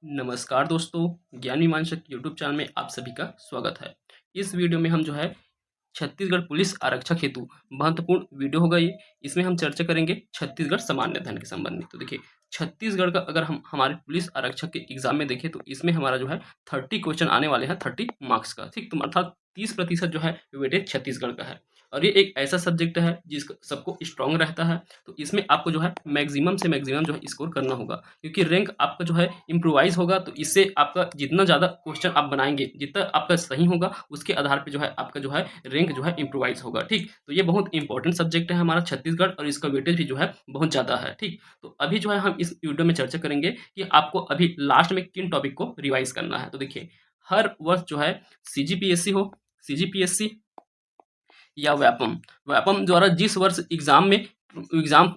नमस्कार दोस्तों, ज्ञान मीमांसक यूट्यूब चैनल में आप सभी का स्वागत है। इस वीडियो में हम जो है छत्तीसगढ़ पुलिस आरक्षक हेतु महत्वपूर्ण वीडियो होगा ये। इसमें हम चर्चा करेंगे छत्तीसगढ़ सामान्य अध्ययन के संबंध में। तो देखिए, छत्तीसगढ़ का अगर हम हमारे पुलिस आरक्षक के एग्जाम में देखें तो इसमें हमारा जो है 30 क्वेश्चन आने वाले हैं, 30 मार्क्स का। ठीक, तो अर्थात 30% जो है वेटेज छत्तीसगढ़ का है। और ये एक ऐसा सब्जेक्ट है जिसका सबको स्ट्रांग रहता है। तो इसमें आपको जो है मैक्सिमम से मैक्सिमम जो है स्कोर करना होगा, क्योंकि रैंक आपका जो है इम्प्रोवाइज होगा। तो इससे आपका जितना ज़्यादा क्वेश्चन आप बनाएंगे, जितना आपका सही होगा, उसके आधार पे जो है आपका जो है रैंक जो है इम्प्रोवाइज होगा। ठीक, तो ये बहुत इंपॉर्टेंट सब्जेक्ट है हमारा छत्तीसगढ़, और इसका वेटेज भी जो है बहुत ज़्यादा है। ठीक, तो अभी जो है हम इस वीडियो में चर्चा करेंगे कि आपको अभी लास्ट में किन टॉपिक को रिवाइज करना है। तो देखिए, हर वर्ष जो है सीजीपीएससी हो, सीजीपीएससी या व्यापम व्यापम द्वारा जिस वर्ष एग्जाम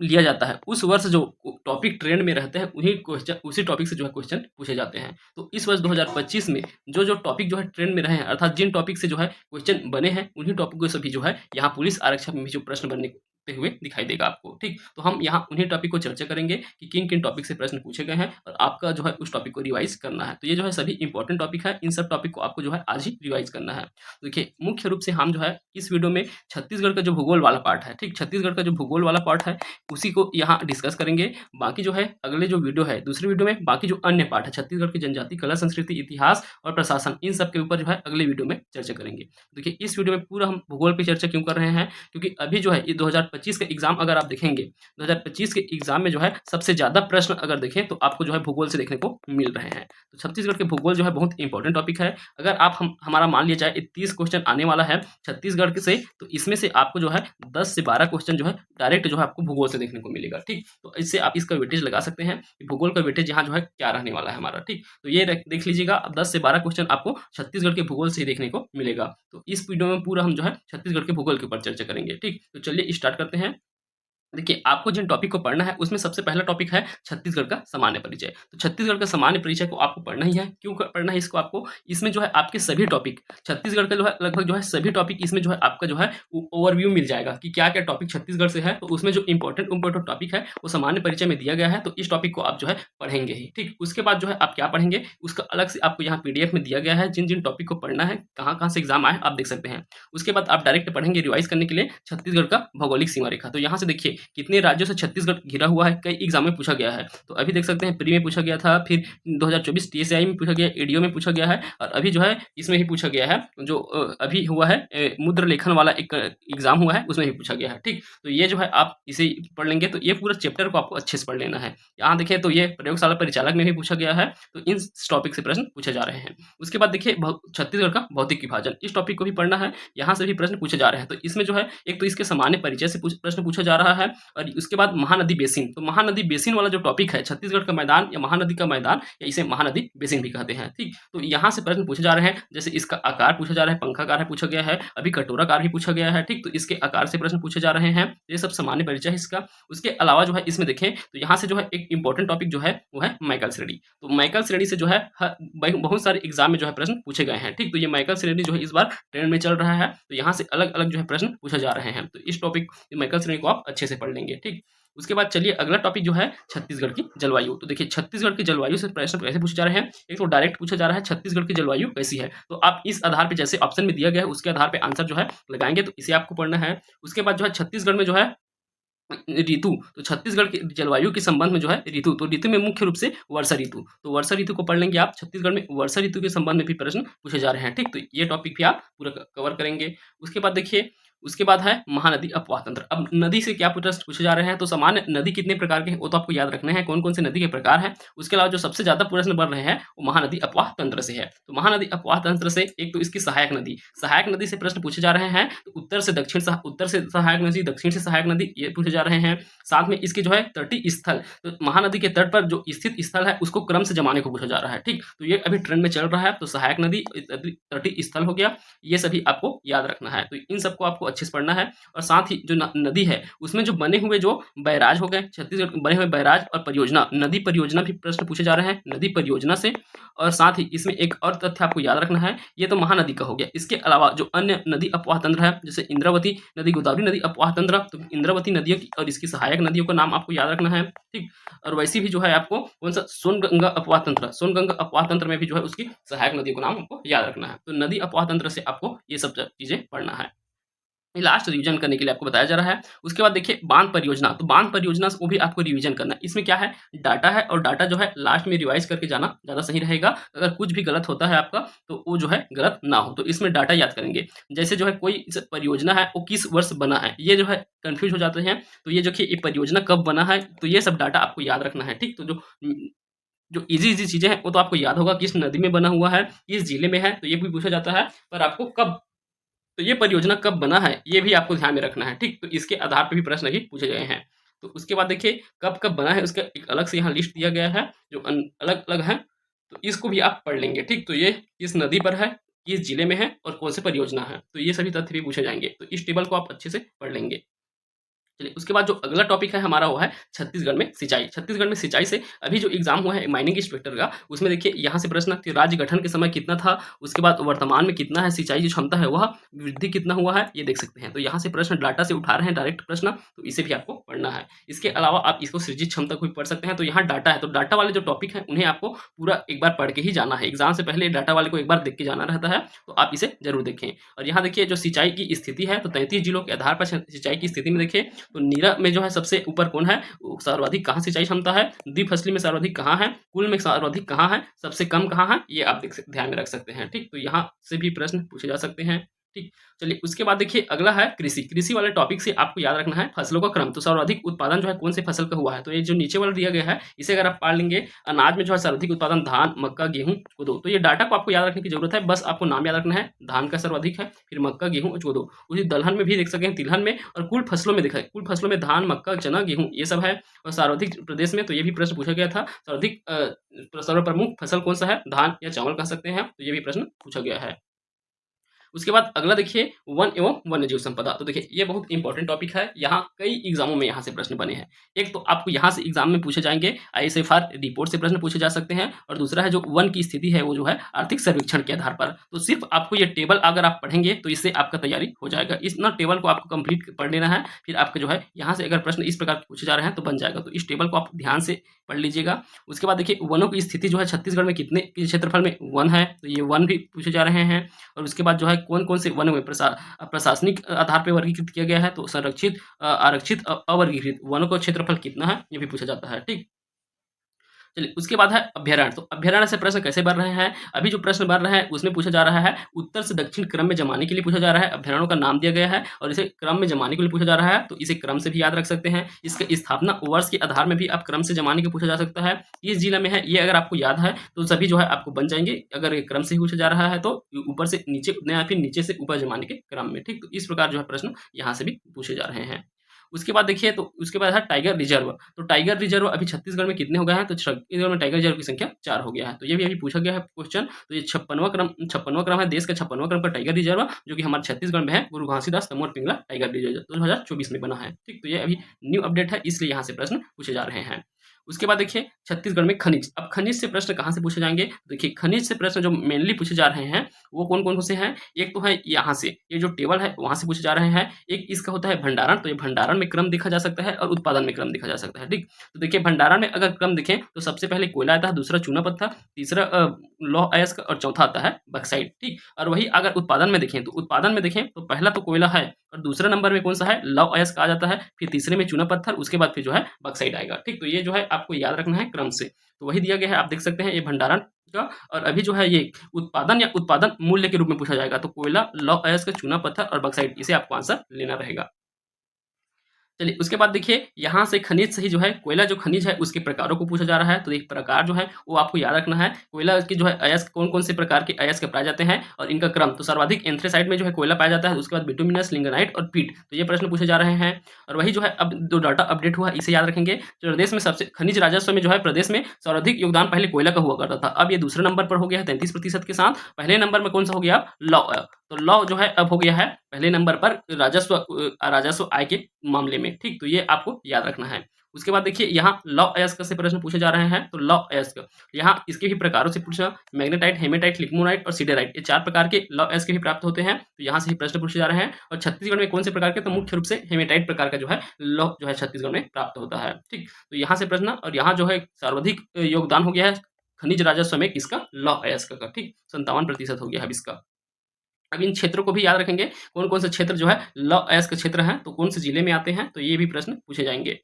लिया जाता है, उस वर्ष जो टॉपिक ट्रेंड में रहते हैं उन्हीं क्वेश्चन, उसी टॉपिक से जो है क्वेश्चन पूछे जाते हैं। तो इस वर्ष 2025 में जो जो टॉपिक जो है ट्रेंड में रहे हैं, अर्थात जिन टॉपिक से जो है क्वेश्चन बने हैं, उन्हीं टॉपिक को सभी जो है यहाँ पुलिस आरक्षक में भी जो प्रश्न बनने हुए दिखाई देगा आपको। ठीक, तो हम यहाँ उन्हीं टॉपिक को चर्चा करेंगे कि किन किन टॉपिक से प्रश्न पूछे गए हैं, और आपका जो है उस टॉपिक को रिवाइज करना है। तो ये जो है सभी इंपॉर्टेंट टॉपिक है, इन सब टॉपिक को आपको जो है आज ही रिवाइज करना है। देखिए, मुख्य रूप से हम जो है इस वीडियो में छत्तीसगढ़ का जो भूगोल वाला पार्ट है, ठीक, छत्तीसगढ़ का जो भूगोल वाला पार्ट है उसी को यहाँ डिस्कस करेंगे। बाकी जो है अगले जो वीडियो है, दूसरे वीडियो में बाकी जो अन्य पार्ट है, छत्तीसगढ़ की जनजाति, कला, संस्कृति, इतिहास और प्रशासन, इन सब के ऊपर जो है अगले वीडियो में चर्चा करेंगे। देखिए, इस वीडियो में पूरा हम भूगोल पे चर्चा क्यों कर रहे हैं, क्योंकि अभी जो है ये 2025 का एग्जाम अगर आप देखेंगे, 2025 के एग्जाम में जो है सबसे ज्यादा प्रश्न अगर देखें तो आपको जो है भूगोल से देखने को मिल रहे हैं। तो छत्तीसगढ़ के भूगोल जो है बहुत इंपॉर्टेंट टॉपिक है। अगर आप हमारा मान लिया जाए 30 क्वेश्चन आने वाला है छत्तीसगढ़ से, तो इसमें से आपको जो है 10 से 12 क्वेश्चन जो है डायरेक्ट जो है आपको भूगोल से देखने को मिलेगा। ठीक, तो इससे आप इसका वेटेज लगा सकते हैं कि भूगोल का वेटेज यहाँ जो है क्या रहने वाला है हमारा। ठीक, तो ये देख लीजिएगा, अब 10 से 12 क्वेश्चन आपको छत्तीसगढ़ के भूगोल से ही देखने को मिलेगा। तो इस वीडियो में पूरा हम जो है छत्तीसगढ़ के भूगोल के ऊपर चर्चा करेंगे। ठीक, तो चलिए स्टार्ट करते हैं। देखिए, आपको जिन टॉपिक को पढ़ना है उसमें सबसे पहला टॉपिक है छत्तीसगढ़ का सामान्य परिचय। तो छत्तीसगढ़ का सामान्य परिचय को आपको पढ़ना ही है। क्यों पढ़ना है इसको आपको? इसमें जो है आपके सभी टॉपिक, छत्तीसगढ़ का जो है लगभग जो है सभी टॉपिक, इसमें जो है आपका जो है ओवरव्यू मिल जाएगा कि क्या क्या टॉपिक छत्तीसगढ़ से है। तो उसमें जो इंपॉर्टेंट टॉपिक है वो सामान्य परिचय में दिया गया है, तो इस टॉपिक को आप जो है पढ़ेंगे ही। ठीक, उसके बाद जो है आप क्या पढ़ेंगे उसका अलग से आपको यहाँ पीडीएफ में दिया गया है, जिन जिन टॉपिक को पढ़ना है, कहाँ कहाँ से एग्जाम आए आप देख सकते हैं। उसके बाद आप डायरेक्ट पढ़ेंगे रिवाइज करने के लिए छत्तीसगढ़ का भौगोलिक सीमा रेखा। तो यहाँ से देखिए कितने राज्यों से छत्तीसगढ़ घिरा हुआ है, कई एग्जाम में पूछा गया है। तो अभी देख सकते हैं प्री में पूछा गया था, फिर 2024 टीएसआई में पूछा गया, एडीओ में पूछा गया है, और अभी जो है इसमें ही पूछा गया है, जो अभी हुआ है मुद्र लेखन वाला एक एग्जाम हुआ है उसमें ही पूछा गया है। ठीक, तो ये जो है आप इसे पढ़ लेंगे तो ये पूरा चैप्टर को आपको अच्छे से पढ़ लेना है। यहाँ देखें तो ये प्रयोगशाला परिचालक में भी पूछा गया है, तो इन टॉपिक से प्रश्न पूछे जा रहे हैं। उसके बाद देखिए छत्तीसगढ़ का भौतिक विभाजन, इस टॉपिक को भी पढ़ना है, यहाँ से भी प्रश्न पूछे जा रहे हैं। तो इसमें जो है एक तो इसके सामान्य परिचय से प्रश्न पूछा जा रहा है, और उसके बाद महानदी बेसिन, तो महानदी बेसिन वाला जो टॉपिक है, छत्तीसगढ़ का मैदान या महानदी का मैदान, या इसे महानदी बेसिन भी कहते हैं। ठीक, तो यहाँ से प्रश्न पूछे जा रहे हैं, जैसे इसका आकार पूछा जा रहा है, पंखाकार है पूछा गया है, अभी कटोराकार भी पूछा गया है। ठीक, तो इसके आकार से प्रश्न पूछे जा रहे हैं, ये सब सामान्य परिचय है इसका। उसके अलावा जो है इसमें देखें तो यहाँ से जो है एक इंपॉर्टेंट टॉपिक जो है वो है माइकल श्रेणी। तो माइकल श्रेणी से जो है बहुत सारे एग्जाम में जो है प्रश्न पूछे गए हैं। ठीक, तो ये माइकल श्रेणी जो है इस बार ट्रेंड में चल रहा है, तो यहाँ से अलग अलग जो है प्रश्न पूछे जा रहे हैं। तो इस टॉपिक माइकल श्रेणी को आप अच्छे से पढ़ लेंगे। ठीक, उसके बाद चलिए अगला टॉपिक जो है छत्तीसगढ़ की जलवायु। तो देखिए छत्तीसगढ़ की जलवायु से प्रश्न कैसे पूछे जा रहे हैं, एक तो डायरेक्ट पूछा जा रहा है छत्तीसगढ़ की जलवायु कैसी है, तो आप इस आधार पे जैसे ऑप्शन में दिया गया है उसके आधार पे आंसर जो है लगाएंगे, तो इसे आपको पढ़ना है। उसके बाद जो है छत्तीसगढ़ में जो है ऋतु, तो छत्तीसगढ़ के जलवायु के संबंध में जो है ऋतु, तो ऋतु में मुख्य रूप से वर्षा ऋतु, तो वर्षा ऋतु को पढ़ लेंगे आप। छत्तीसगढ़ में वर्षा ऋतु के संबंध में भी प्रश्न पूछे जा रहे हैं। ठीक, तो ये टॉपिक भी आप पूरा कवर करेंगे। उसके बाद देखिए, उसके बाद है महानदी अपवाह तंत्र। अब नदी से क्या प्रश्न पूछे जा रहे हैं, तो सामान्य नदी कितने प्रकार के हैं वो तो आपको याद रखना है, कौन कौन से नदी के प्रकार हैं। उसके अलावा जो सबसे ज्यादा प्रश्न बन रहे हैं वो महानदी अपवाह तंत्र से है। तो महानदी अपवाह तंत्र से एक तो इसकी सहायक नदी से प्रश्न पूछे जा रहे हैं, तो उत्तर से सहायक नदी, दक्षिण से सहायक नदी, ये पूछे जा रहे हैं। साथ में इसके जो है तटीय स्थल, तो महानदी के तट पर जो स्थित स्थल है उसको क्रम से जमाने को पूछा जा रहा है। ठीक, तो ये अभी ट्रेंड में चल रहा है, तो सहायक नदी, तटीय स्थल हो गया, ये सभी आपको याद रखना है। तो इन सबको आपको अच्छे से पढ़ना है। और साथ ही जो नदी है उसमें जो बने हुए जो बैराज हो गए, छत्तीसगढ़ में बने हुए बैराज और परियोजना, नदी परियोजना भी प्रश्न पूछे जा रहे हैं नदी परियोजना से। और साथ ही इसमें एक और तथ्य आपको याद रखना है, ये तो महानदी का हो गया। इसके अलावा जो अन्य नदी अपवाह तंत्र है, जैसे इंद्रावती नदी, गोदावरी नदी अपवाह तंत्र, तो इंद्रावती नदियों की और इसकी सहायक नदियों का नाम आपको याद रखना है, ठीक। और वैसे भी जो है आपको कौन सा सोनगंगा अपवाह तंत्र, सोनगंगा अपवाह तंत्र में भी जो है उसकी सहायक नदियों का नाम आपको याद रखना है। तो नदी अपवाह तंत्र से आपको ये सब चीजें पढ़ना है। लास्ट रिवीजन करने के लिए आपको बताया जा रहा है। उसके बाद देखिए बांध परियोजना, तो बांध परियोजना को भी आपको रिवीजन करना है। इसमें क्या है, डाटा है और डाटा जो है लास्ट में रिवाइज करके जाना ज़्यादा सही रहेगा। अगर कुछ भी गलत होता है आपका तो वो जो है गलत ना हो, तो इसमें डाटा याद करेंगे। जैसे जो है कोई परियोजना है वो किस वर्ष बना है, ये जो है कन्फ्यूज हो जाते हैं। तो ये जो कि ये परियोजना कब बना है, तो ये सब डाटा आपको याद रखना है, ठीक। तो जो इजी चीजें हैं वो तो आपको याद होगा, किस नदी में बना हुआ है, किस जिले में है, तो ये भी पूछा जाता है। पर आपको कब, तो ये परियोजना कब बना है ये भी आपको ध्यान में रखना है, ठीक। तो इसके आधार पर भी प्रश्न अभी पूछे गए हैं। तो उसके बाद देखिए कब कब बना है उसका एक अलग से यहाँ लिस्ट दिया गया है, जो अलग अलग है, तो इसको भी आप पढ़ लेंगे, ठीक। तो ये किस नदी पर है, किस जिले में है और कौन सी परियोजना है, तो ये सभी तथ्य भी पूछे जाएंगे। तो इस टेबल को आप अच्छे से पढ़ लेंगे। चलिए उसके बाद जो अगला टॉपिक है हमारा वो है छत्तीसगढ़ में सिंचाई। छत्तीसगढ़ में सिंचाई से अभी जो एग्जाम हुआ है माइनिंग इंस्पेक्टर का, उसमें देखिए यहाँ से प्रश्न कि राज्य गठन के समय कितना था, उसके बाद वर्तमान में कितना है, सिंचाई की क्षमता है वह वृद्धि कितना हुआ है, ये देख सकते हैं। तो यहाँ से प्रश्न डाटा से उठा रहे हैं डायरेक्ट प्रश्न, तो इसे भी आपको पढ़ना है। इसके अलावा आप इसको सृजित क्षमता को भी पढ़ सकते हैं। तो यहाँ डाटा है, तो डाटा वाले जो टॉपिक है उन्हें आपको पूरा एक बार पढ़ के ही जाना है। एग्जाम से पहले डाटा वाले को एक बार देख के जाना रहता है, तो आप इसे जरूर देखें। और यहाँ देखिए जो सिंचाई की स्थिति है, तो 33 जिलों के आधार पर सिंचाई की स्थिति में देखिए, तो नीरा में जो है सबसे ऊपर कौन है, सर्वाधिक कहाँ सिंचाई क्षमता है, द्विफसली में सर्वाधिक कहाँ है, कुल में सर्वाधिक कहाँ है, सबसे कम कहाँ है, ये आप ध्यान में रख सकते हैं, ठीक। तो यहाँ से भी प्रश्न पूछे जा सकते हैं, ठीक। चलिए उसके बाद देखिए अगला है कृषि। कृषि वाले टॉपिक से आपको याद रखना है फसलों का क्रम, तो सर्वाधिक उत्पादन जो है कौन से फसल का हुआ है, तो ये जो नीचे वाला दिया गया है इसे अगर आप पढ़ लेंगे, अनाज में जो है सर्वाधिक उत्पादन धान, मक्का, गेहूं, कोदो। तो ये डाटा को आपको याद रखने की जरूरत है, बस आपको नाम याद रखना है। धान का सर्वाधिक है, फिर मक्का, गेहूं और कोदो। उसी दलहन में भी देख सकते हैं, तिलहन में, और कुल फसलों में देखा है, कुल फसलों में धान, मक्का, चना, गेहूं ये सब है। और सर्वाधिक प्रदेश में, तो ये भी प्रश्न पूछा गया था, सर्वाधिक सर्वप्रमुख फसल कौन सा है, धान या चावल कह सकते हैं, तो ये भी प्रश्न पूछा गया है। उसके बाद अगला देखिए वन एवं वन्यजीव संपदा। तो देखिए ये बहुत इंपॉर्टेंट टॉपिक है, यहाँ कई एग्जामों में यहाँ से प्रश्न बने हैं। एक तो आपको यहाँ से एग्जाम में पूछे जाएंगे ISFR रिपोर्ट से प्रश्न पूछे जा सकते हैं, और दूसरा है जो वन की स्थिति है वो जो है आर्थिक सर्वेक्षण के आधार पर। तो सिर्फ आपको ये टेबल अगर आप पढ़ेंगे तो इससे आपका तैयारी हो जाएगा। इस ना टेबल को आपको कंप्लीट पढ़ लेना है, फिर आपका जो है यहाँ से अगर प्रश्न इस प्रकार पूछे जा रहे हैं तो बन जाएगा। तो इस टेबल को आप ध्यान से पढ़ लीजिएगा। उसके बाद देखिए वनों की स्थिति जो है छत्तीसगढ़ में कितने क्षेत्रफल में वन है, तो ये वन भी पूछे जा रहे हैं। और उसके बाद जो है कौन कौन से वन में प्रशासनिक आधार पर वर्गीकृत किया गया है, तो संरक्षित, आरक्षित, अवर्गीकृत वनों का क्षेत्रफल कितना है, ये भी पूछा जाता है, ठीक। चलिए उसके बाद है अभ्यारण्य। तो अभ्यारण्य से प्रश्न कैसे बन रहे हैं, अभी जो प्रश्न बन रहा है उसमें पूछा जा रहा है उत्तर से दक्षिण क्रम में जमाने के लिए पूछा जा रहा है। अभ्यारण्यों का नाम दिया गया है और इसे क्रम में जमाने के लिए पूछा जा रहा है, तो इसे क्रम से भी याद रख सकते हैं। इसका स्थापना वर्ष के आधार में भी आप क्रम से जमाने के पूछा जा सकता है। इस जिला में है, ये अगर आपको याद है तो सभी जो है आपको बन जाएंगे। अगर ये क्रम से ही पूछा जा रहा है तो ऊपर से नीचे या फिर नीचे से ऊपर जमाने के क्रम में, ठीक। तो इस प्रकार जो है प्रश्न यहाँ से भी पूछे जा रहे हैं। उसके बाद देखिए, तो उसके बाद है टाइगर रिजर्व। तो टाइगर रिजर्व अभी छत्तीसगढ़ में कितने हो गए हैं, तो छत्तीसगढ़ में टाइगर रिजर्व की संख्या 4 हो गया है। तो ये भी अभी पूछा गया है क्वेश्चन। तो ये 56वां क्रम है, देश का 56वां क्रम का टाइगर रिजर्व, जो कि हमारे छत्तीसगढ़ में है, गुरु घासीदास तमोर पिंगला टाइगर रिजर्व 2024 में बना है, ठीक। तो ये अभी न्यू अपडेट है, इसलिए यहाँ से प्रश्न पूछे जा रहे हैं। उसके बाद देखिए छत्तीसगढ़ में खनिज। अब खनिज से प्रश्न कहाँ से पूछे जाएंगे, देखिए खनिज से प्रश्न जो मेनली पूछे जा रहे हैं वो कौन कौन से हैं। एक तो है यहाँ से, ये जो टेबल है वहां से पूछे जा रहे हैं। एक इसका होता है भंडारण, तो ये भंडारण में क्रम देखा जा सकता है और उत्पादन में क्रम देखा जा सकता है, ठीक। तो देखिए भंडारण में अगर क्रम देखें तो सबसे पहले कोयला आता है, दूसरा चूना पत्थर, तीसरा लौह अयस्क और चौथा आता है बक्साइट, ठीक। और वही अगर उत्पादन में देखें, तो उत्पादन में देखें तो पहला तो कोयला है और दूसरा नंबर में कौन सा है, लौह अयस्क आ जाता है, फिर तीसरे में चूना पत्थर, उसके बाद फिर जो है बक्साइट आएगा, ठीक। तो ये जो है आपको याद रखना है क्रम से। तो वही दिया गया है, आप देख सकते हैं ये भंडारण का। और अभी जो है ये उत्पादन या उत्पादन मूल्य के रूप में पूछा जाएगा, तो कोयला, लौह अयस्क, चूना पत्थर और बक्साइट, इसे आपको आंसर लेना रहेगा। चलिए उसके बाद देखिए यहाँ से खनिज से ही जो है कोयला जो खनिज है उसके प्रकारों को पूछा जा रहा है। तो एक प्रकार जो है वो आपको याद रखना है। कोयला की जो है अयस्क कौन कौन से प्रकार के अयस्क पाए जाते हैं और इनका क्रम, तो सर्वाधिक एंथ्रेसाइट में जो है कोयला पाया जाता है, उसके बाद बिटुमिनस, लिंगनाइट और पीट, तो ये प्रश्न पूछे जा रहे हैं। और वही जो है अब जो डाटा अपडेट हुआ इसे याद रखेंगे। प्रदेश में सबसे खनिज राजस्व में जो है प्रदेश में सर्वाधिक योगदान पहले कोयला का हुआ करता था, अब ये दूसरे नंबर पर हो गया है 33% के साथ। पहले नंबर में कौन सा हो गया, लौ, तो लौ जो है अब हो गया है पहले नंबर पर राजस्व आय के मामले में, ठीक। तो ये आपको याद रखना है। उसके बाद देखिए यहाँ लौ अयस्क से प्रश्न पूछे जा रहे हैं, तो लौ अयस्क यहाँ इसके भी प्रकारों से पूछा, मैग्नेटाइट, हेमेटाइट, लिग्नोनाइट और सिडेराइट, ये 4 प्रकार के लौ अयस्क भी प्राप्त होते हैं, तो यहाँ से ही प्रश्न पूछे जा रहे हैं। और छत्तीसगढ़ में कौन से प्रकार के, तो मुख्य रूप से हेमेटाइट प्रकार का जो है लौह जो है छत्तीसगढ़ में प्राप्त होता है, ठीक। तो यहाँ से प्रश्न, और यहाँ जो है सर्वाधिक योगदान हो गया है खनिज राजस्व में किसका, लौह अयस्क का, ठीक। 57% हो गया है इसका। अब इन क्षेत्रों को भी याद रखेंगे, कौन-कौन से क्षेत्र जो है लौह अयस्क क्षेत्र हैं, तो कौन से जिले में आते हैं, तो ये भी प्रश्न पूछे जाएँगे।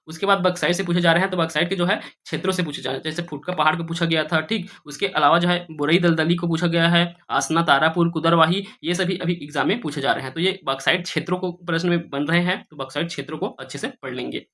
उसके बाद बक्साइट से पूछे जा रहे हैं, तो बक्साइट के जो है क्षेत्रों से पूछे जा रहे हैं, जैसे फुटका पहाड़ को पूछा गया था, ठीक। उसके अलावा जो है बोरई दलदली को पूछा गया है, आसना, तारापुर, कुदरवाही, ये सभी अभी एग्जाम में पूछे जा रहे हैं। तो ये बक्साइट क्षेत्रों को प्रश्न में बन रहे हैं, तो बक्साइट क्षेत्रों को अच्छे से पढ़ लेंगे।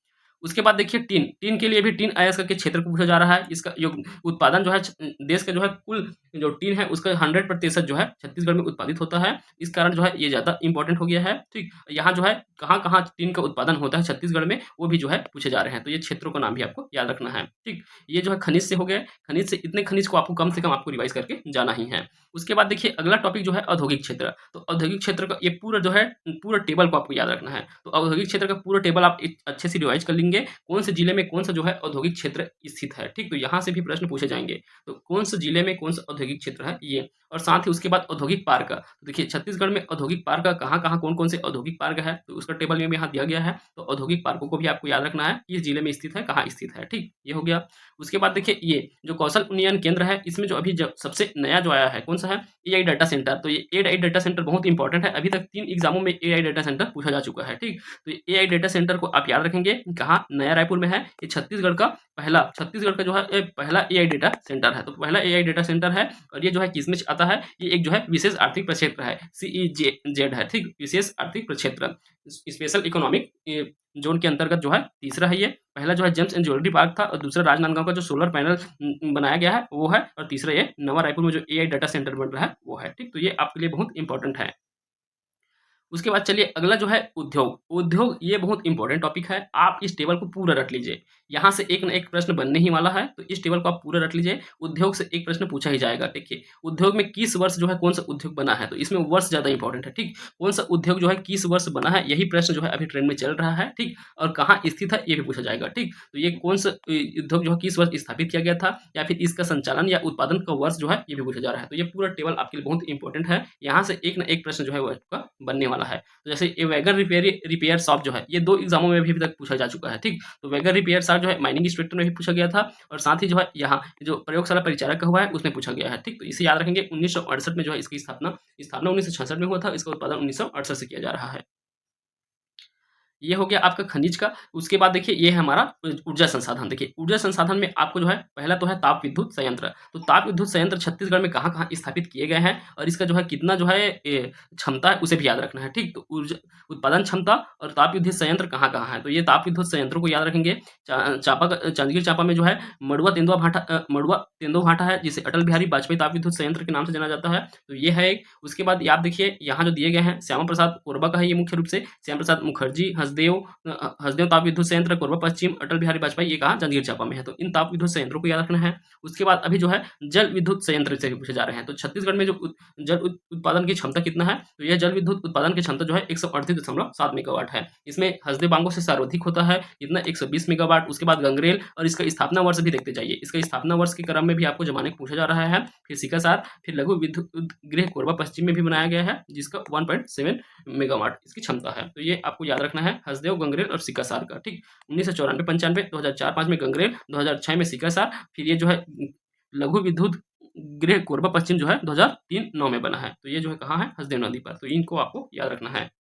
उसके बाद देखिए टिन, टिन के लिए भी टिन अयस्क के क्षेत्र को पूछा जा रहा है। इसका योग उत्पादन जो है देश का जो है कुल जो टिन है उसका 100% जो है छत्तीसगढ़ में उत्पादित होता है। इस कारण जो है ये ज़्यादा इंपॉर्टेंट हो गया है, ठीक। यहाँ जो है कहाँ-कहाँ टिन का उत्पादन होता है छत्तीसगढ़ में, वो भी जो है पूछे जा रहे हैं। तो ये क्षेत्रों का नाम भी आपको याद रखना है, ठीक। ये जो है खनिज से हो गए, खनिज से इतने खनिज को आपको कम से कम आपको रिवाइज करके जाना ही है। उसके बाद देखिए अगला टॉपिक जो है औद्योगिक क्षेत्र। तो औद्योगिक क्षेत्र का ये पूरा जो है पूरा टेबल को आपको याद रखना है। तो औद्योगिक क्षेत्र का पूरा टेबल आप एक अच्छे से रिवाइज कर लेंगे, कौन से जिले में कौन सा जो है औद्योगिक क्षेत्र स्थित है, ठीक। तो यहाँ से भी प्रश्न पूछे जाएंगे, तो कौन से जिले में कौन सा औद्योगिक क्षेत्र है ये। और साथ ही उसके बाद औद्योगिक पार्क, तो देखिए छत्तीसगढ़ में औद्योगिक पार्क कहाँ-कहाँ कौन-कौन से औद्योगिक पार्क है, तो उसका टेबल में भी यहाँ दिया गया है। तो औद्योगिक पार्कों को भी आपको याद रखना है, किस जिले में स्थित है, कहाँ स्थित है, ठीक। ये हो गया। उसके बाद देखिए ये जो कौशल उन्नयन केंद्र है, इसमें जो अभी सबसे नया जो आया है कौन सा है, एआई डाटा सेंटर। तो ये एआई डाटा सेंटर बहुत इंपॉर्टेंट है, अभी तक 3 एग्जामों में एआई डाटा सेंटर पूछा जा चुका है, ठीक। तो एआई डाटा सेंटर को आप याद रखेंगे, कहाँ, नया रायपुर में है। ये छत्तीसगढ़ का जो है पहला एआई डाटा सेंटर है। तो पहला एआई डाटा सेंटर है, और ये जो है किसमें आता है, ये एक जो है विशेष आर्थिक प्रक्षेत्र है, सीईजेड है, ठीक। विशेष आर्थिक प्रक्षेत्र, स्पेशल इकोनॉमिक जोन के अंतर्गत जो है तीसरा है ये। पहला जो है जेम्स एंड ज्वेलरी पार्क था, और दूसरा राजनांदगांव का जो सोलर पैनल बनाया गया है वो है, और तीसरा ये नवा रायपुर में जो एआई डाटा सेंटर बन रहा है वो है, ठीक। तो ये आपके लिए बहुत इंपॉर्टेंट है। उसके बाद चलिए अगला जो है उद्योग। उद्योग ये बहुत इंपॉर्टेंट टॉपिक है, आप इस टेबल को पूरा रट लीजिए। यहाँ से एक ना एक प्रश्न बनने ही वाला है, तो इस टेबल को आप पूरा रट लीजिए। उद्योग से एक प्रश्न पूछा ही जाएगा। देखिए उद्योग में किस वर्ष जो है कौन सा उद्योग बना है, तो इसमें वर्ष ज़्यादा इंपॉर्टेंट है, ठीक। कौन सा उद्योग जो है किस वर्ष बना है, यही प्रश्न जो है अभी ट्रेंड में चल रहा है, ठीक। और कहाँ स्थित है ये भी पूछा जाएगा, ठीक। तो ये कौन सा उद्योग जो है किस वर्ष स्थापित किया गया था, या फिर इसका संचालन या उत्पादन का वर्ष जो है ये भी पूछा जा रहा है। तो ये पूरा टेबल आपके लिए बहुत इंपॉर्टेंट है, यहाँ से एक ना एक प्रश्न जो है वो आपका बनने वाला है। तो जैसे ये वैगन रिपेयर शॉप जो है, ये 2 एग्जामों में भी अभी तक पूछा जा चुका है, ठीक। तो वैगन रिपेयर शॉप जो है माइनिंग इंस्पेक्टर में भी पूछा गया था, और साथ ही जो है यहाँ जो प्रयोगशाला परिचालक का हुआ है उसमें पूछा गया है, ठीक। तो इसे याद रखेंगे। 1968 में जो है इसकी स्थापना 1966 में हुआ था, इसका उत्पादन 1968 से किया जा रहा है। ये हो गया आपका खनिज का। उसके बाद देखिए ये है हमारा ऊर्जा संसाधन। देखिए ऊर्जा संसाधन में आपको जो है पहला तो है ताप विद्युत संयंत्र। तो ताप विद्युत संयंत्र छत्तीसगढ़ में कहाँ-कहाँ स्थापित किए गए हैं, और इसका जो है कितना जो है क्षमता है उसे भी याद रखना है, ठीक। तो ऊर्जा उत्पादन क्षमता और ताप विद्युत संयंत्र कहाँ-कहाँ है, तो ये ताप विद्युत संयंत्रों को याद रखेंगे। जांजगीर चांपा में जो है मड़ुआ तेंदुआ भाटा है, जिसे अटल बिहारी वाजपेयी ताप विद्युत संयंत्र के नाम से जाना जाता है। तो ये है एक। उसके बाद आप देखिए यहाँ जो दिए गए हैं श्यामा प्रसाद कोरबा का है ये मुख्य रूप से, श्यामा प्रसाद मुखर्जी, हसदेव ताप विद्युत संयंत्र कोरबा पश्चिम, अटल बिहारी वाजपेयी, ये कहाँ, जांजगीर चांपा में है। तो इन ताप विद्युत संयंत्रों को याद रखना है। उसके बाद अभी जो है जल विद्युत संयंत्र से भी पूछे जा रहे हैं। तो छत्तीसगढ़ में जो जल उत्पादन की क्षमता कितना है, तो यह जल विद्युत उत्पादन की क्षमता जो है 138.7 मेगावाट है। इसमें हसदेव बांगो से सर्वाधिक होता है कितना, 120 मेगावाट। उसके बाद गंगरेल, और इसका स्थापना वर्ष भी देखते जाइए। इसका स्थापना वर्ष के क्रम में भी आपको जमाने को पूछा जा रहा है। फिर सिकासार, फिर लघु विद्युत गृह कोरबा पश्चिम में भी बनाया गया है, जिसका 1.7 मेगावाट इसकी क्षमता है। तो ये आपको याद रखना है, हसदेव, गंगरेल और सिकासार का, ठीक। 1994-95, 2004-5 में गंगरेल, 2006 में सिकासार, फिर ये जो है लघु विद्युत गृह कोरबा पश्चिम जो है 2003-9 में बना है। तो ये जो है कहाँ है, हसदेव नदी पर। तो इनको आपको याद रखना है।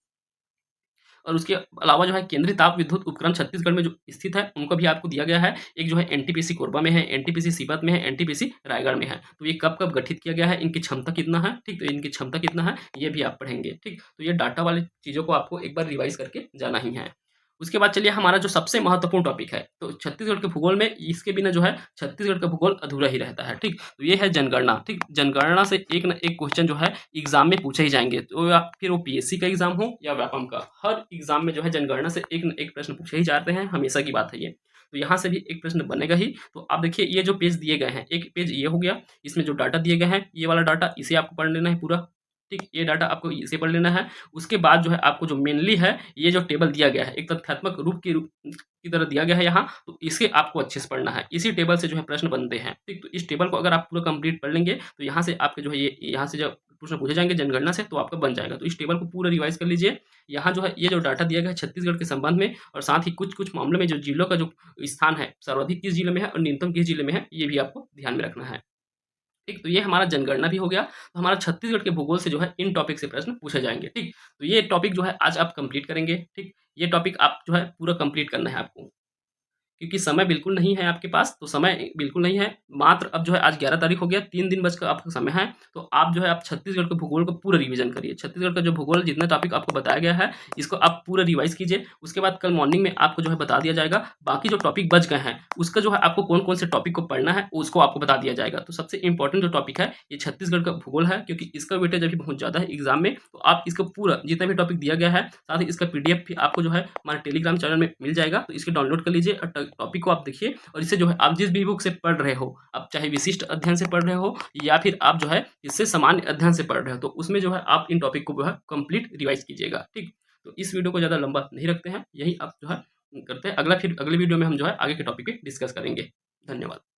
और उसके अलावा जो है केंद्रीय ताप विद्युत उपक्रम छत्तीसगढ़ में जो स्थित है उनको भी आपको दिया गया है। एक जो है एनटीपीसी कोरबा में है, एनटीपीसी सीपत में है, एनटीपीसी रायगढ़ में है। तो ये कब-कब गठित किया गया है, इनकी क्षमता कितना है, ठीक। तो इनकी क्षमता कितना है ये भी आप पढ़ेंगे, ठीक। तो ये डाटा वाली चीज़ों को आपको एक बार रिवाइज़ करके जाना ही है। उसके बाद चलिए हमारा जो सबसे महत्वपूर्ण टॉपिक है, तो छत्तीसगढ़ के भूगोल में इसके बिना जो है छत्तीसगढ़ का भूगोल अधूरा ही रहता है, ठीक। तो ये है जनगणना, ठीक। जनगणना से एक ना एक क्वेश्चन जो है एग्जाम में पूछे ही जाएंगे, तो या फिर वो पीएससी का एग्जाम हो या व्यापम का, हर एग्जाम में जो है जनगणना से एक ना एक प्रश्न पूछे ही जाते हैं, हमेशा की बात है ये। तो यहाँ से भी एक प्रश्न बनेगा ही। तो आप देखिए ये जो पेज दिए गए हैं, एक पेज ये हो गया, इसमें जो डाटा दिए गए हैं ये वाला डाटा, इसे आपको पढ़ लेना है पूरा, ठीक, ये डाटा आपको इसे पढ़ लेना है। उसके बाद जो है आपको जो मेनली है, ये जो टेबल दिया गया है, एक तथ्यात्मक रूप की तरह दिया गया है यहाँ, तो इसे आपको अच्छे से पढ़ना है। इसी टेबल से जो है प्रश्न बनते हैं, ठीक? तो इस टेबल को अगर आप पूरा कंप्लीट पढ़ लेंगे, तो यहाँ से आपके जो है ये यहाँ से जब प्रश्न पूछे जाएँगे जनगणना से, तो आपका बन जाएगा। तो इस टेबल को पूरा रिवाइज़ कर लीजिए। यहाँ जो है ये जो डाटा दिया गया है छत्तीसगढ़ के संबंध में, और साथ ही कुछ-कुछ मामलों में जो जिलों का जो स्थान है, सर्वाधिक किस जिले में है और न्यूनतम किस जिले में है, ये भी आपको ध्यान में रखना है। ठीक, तो ये हमारा जनगणना भी हो गया। तो हमारा छत्तीसगढ़ के भूगोल से जो है इन टॉपिक से प्रश्न पूछे जाएँगे, ठीक? तो ये टॉपिक जो है आज आप कंप्लीट करेंगे, ठीक? ये टॉपिक आप जो है पूरा कंप्लीट करना है आपको। क्योंकि समय बिल्कुल नहीं है आपके पास, तो समय बिल्कुल नहीं है। मात्र अब जो है आज 11 तारीख हो गया, 3 दिन बचकर आपका समय है, तो आप जो है आप छत्तीसगढ़ के भूगोल को पूरा रिवीजन करिए। छत्तीसगढ़ का जो भूगोल जितना टॉपिक आपको बताया गया है, इसको आप पूरा रिवाइज़ कीजिए। उसके बाद कल मॉर्निंग में आपको जो है बता दिया जाएगा, बाकी जो टॉपिक बच गए हैं, उसका जो है आपको कौन-कौन से टॉपिक को पढ़ना है, उसको आपको बता दिया जाएगा। तो सबसे इम्पोर्टेंट जो टॉपिक है, ये छत्तीसगढ़ का भूगोल है, क्योंकि इसका वेटेज अभी बहुत ज़्यादा है एग्ज़ाम में, तो आप इसका पूरा जितना भी टॉपिक दिया गया है, साथ ही इसका पीडीएफ भी आपको जो है हमारे टेलीग्राम चैनल में मिल जाएगा, तो इसको डाउनलोड कर लीजिए और ट टॉपिक को आप देखिए। और इससे जो है आप जिस भी बुक से पढ़ रहे हो, आप चाहे विशिष्ट अध्ययन से पढ़ रहे हो या फिर आप जो है इससे सामान्य अध्ययन से पढ़ रहे हो, तो उसमें जो है आप इन टॉपिक को जो है कंप्लीट रिवाइज़ कीजिएगा, ठीक? तो इस वीडियो को ज़्यादा लंबा नहीं रखते हैं, यही आप जो है करते हैं। अगले वीडियो में हम जो है आगे के टॉपिक पे डिस्कस करेंगे। धन्यवाद।